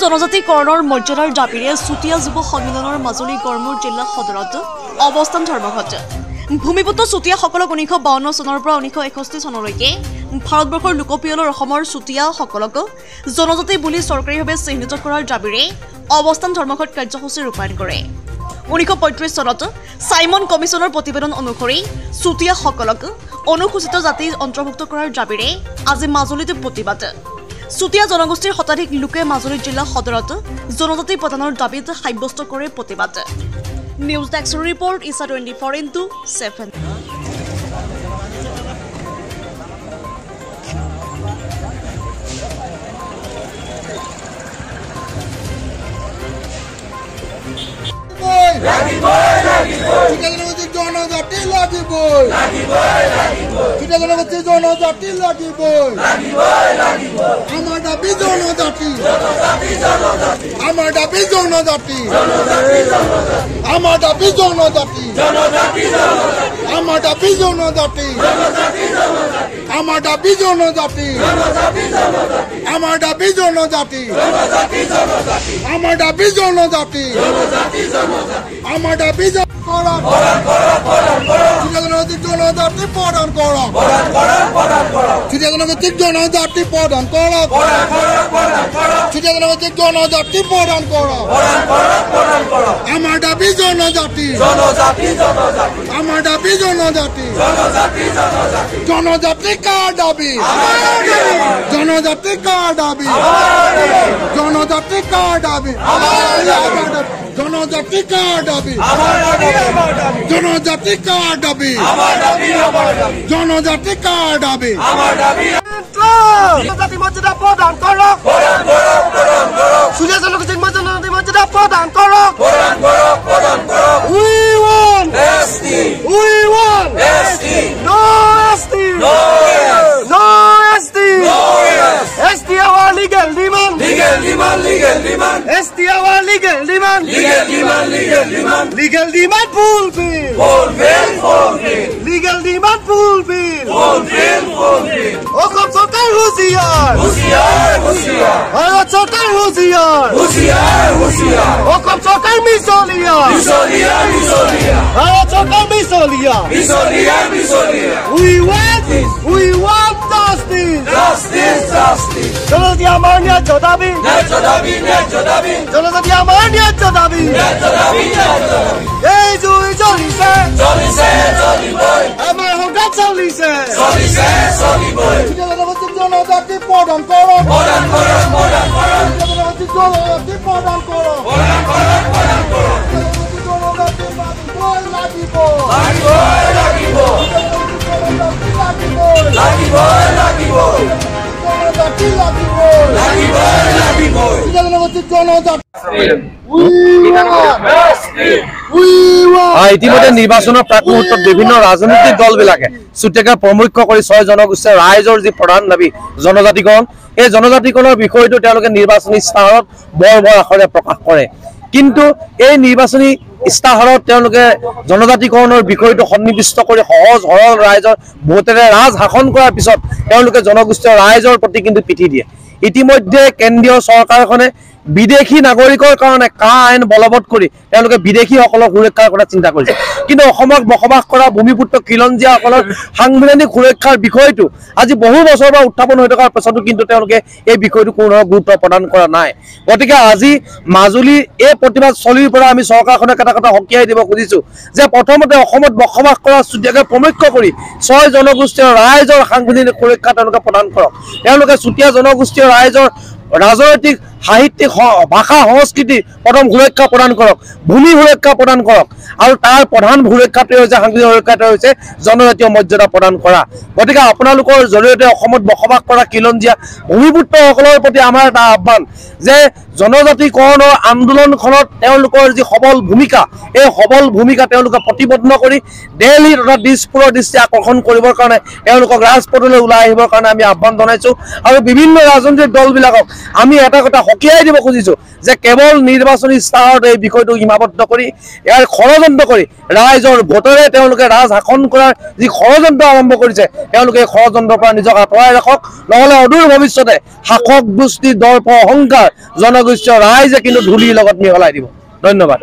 জনজাতিকৰণৰ মৰ্যাদাৰ দাবীৰে চুতীয়া যুৱ সন্মিলনৰ মাজুলী গড়মূৰ জিলা সদৰত অৱস্থান ধৰ্মঘট ভূমিপুত্ৰ চুতীয়াসকলক 1952 চনৰ পৰা 1961 চনলৈকে ভাৰতবৰ্ষৰ লোকপিয়লৰ অসমৰ চুতীয়াসকলক জনজাতি বুলি চৰকাৰীভাৱে চিহ্নিত কৰাৰ দাবীৰে অৱস্থান ধৰ্মঘট কাৰ্যসূচী ৰূপায়ণ কৰে 1935 চনত সাইমন কমিছনৰ প্ৰতিবেদন অনুসৰি চুতীয়াসকলক অনুসূচিত জাতি অন্তৰ্ভুক্ত কৰাৰ দাবীৰে আজি মাজুলীত প্ৰতিবাদ চুতীয়া জনগোষ্ঠীৰ শতাধিক লোকে মাজুলী জিলা সদৰত জনজাতি প্ৰদানৰ দাবীত সাব্যস্ত কৰে প্ৰতিবাদ নিউজ ডেস্ক ৰিপৰ্ট ইছা 24x7 ইতিমধ্যে নিৰ্বাচনৰ প্ৰাক মুহূৰ্তত বিভিন্ন ৰাজনৈতিক দলবিলাকে চুতীয়াকে প্ৰমুখ্য কৰি 6 জনগোষ্ঠীৰ ৰাইজৰ যি প্ৰধান দাবী জনজাতিকৰণ এই জনজাতিকৰণৰ বিষয়টো তেওঁলোকে নিৰ্বাচনী ইস্তাহাৰত বৰ আখৰে প্ৰকাশ কৰে কিন্তু এই নিৰ্বাচনী ইস্তাহাৰত তেওঁলোকে জনজাতিকৰণৰ বিষয়টো সন্নিবিষ্ট কৰি সহজ সৰল ৰাইজৰ ভোটেৰে ৰাজ শাসন কৰাৰ পিছত তেওঁলোকে জনগোষ্ঠীৰ ৰাইজৰ প্ৰতি কিন্তু পিঠি দিয়ে ইতিমধ্যে কেন্দ্ৰীয় চৰকাৰখনে বিদেশী নাগৰিকৰ কাৰণে কা আইন বলবৎ কৰি তেওঁলোকে বিদেশীসকলক সুৰক্ষাৰ কথা চিন্তা কৰিছে কিন্তু অসমত বসবাস কৰা ভূমিপুত্ৰ খিলঞ্জীয়াসকলৰ সাংবিধানিক সুৰক্ষাৰ বিষয়টো আজি বহু বছৰৰ পৰা উত্থাপন হৈ থকাৰ পিছতো কিন্তু তেওঁলোকে এই বিষয়টো কোনো গুৰুত্ব প্ৰদান কৰা নাই গতিকে আজি মাজুলী এই প্ৰতিবাদ চলিৰ পৰা আমি চৰকাৰখনক এটা কথা হকিয়াই দিব খুজিছো যে প্ৰথমতে অসমত বসবাস কৰা চুতীয়াকে প্ৰমুখ্য কৰি 6 জনগোষ্ঠীৰ ৰাইজৰ সাংবিধানিক সুৰক্ষা তেওঁলোকে প্ৰদান কৰক তেওঁলোকে চুতীয়া জনগোষ্ঠীৰ ৰাইজৰ ৰাজনৈতিক সাহিত্যিক ভাষা সংস্কৃতি প্ৰথম সুৰক্ষা প্ৰদান কৰক ভূমি সুৰক্ষা প্ৰদান কৰক আৰু তাৰ প্ৰধান সুৰক্ষাটো হৈছে সাংবিধানিক সুৰক্ষাটো হৈছে জনজাতীয় মৰ্যাদা প্ৰদান কৰা গতিকে আপোনালোকৰ জৰিয়তে অসমত বসবাস কৰা খিলঞ্জীয়া ভূমিপুত্ৰসকলৰ প্ৰতি আমাৰ এটা আহ্বান যে জনজাতিকৰণৰ আন্দোলনখনত তেওঁলোকৰ যি সবল ভূমিকা এই সবল ভূমিকা তেওঁলোকে প্ৰতিবদ্ধ কৰি দিল্লী তথা দিছপুৰৰ দৃষ্টি আকৰ্ষণ কৰিবৰ কাৰণে তেওঁলোকক ৰাজপথলৈ ওলাই আহিবৰ কাৰণে আমি আহ্বান জনাইছো আৰু বিভিন্ন ৰাজনৈতিক দলবিলাকক আমি এটা কথা সকীয়াই দিব খুজিছোঁ যে কেৱল নিৰ্বাচনী ইস্তাহাৰত এই বিষয়টো সীমাবদ্ধ কৰি ইয়াৰ ষড়যন্ত্ৰ কৰি ৰাইজৰ ভোটেৰে তেওঁলোকে ৰাজ শাসন কৰাৰ যি ষড়যন্ত্ৰ আৰম্ভ কৰিছে তেওঁলোকে এই ষড়যন্ত্ৰৰ পৰা নিজক আঁতৰাই ৰাখক নহ'লে অদূৰ ভৱিষ্যতে শাসক গোষ্ঠী দৰ্প অহংকাৰ জনগোষ্ঠীয় ৰাইজে কিন্তু ধূলিৰ লগত মিহলাই দিব। ধন্যবাদ।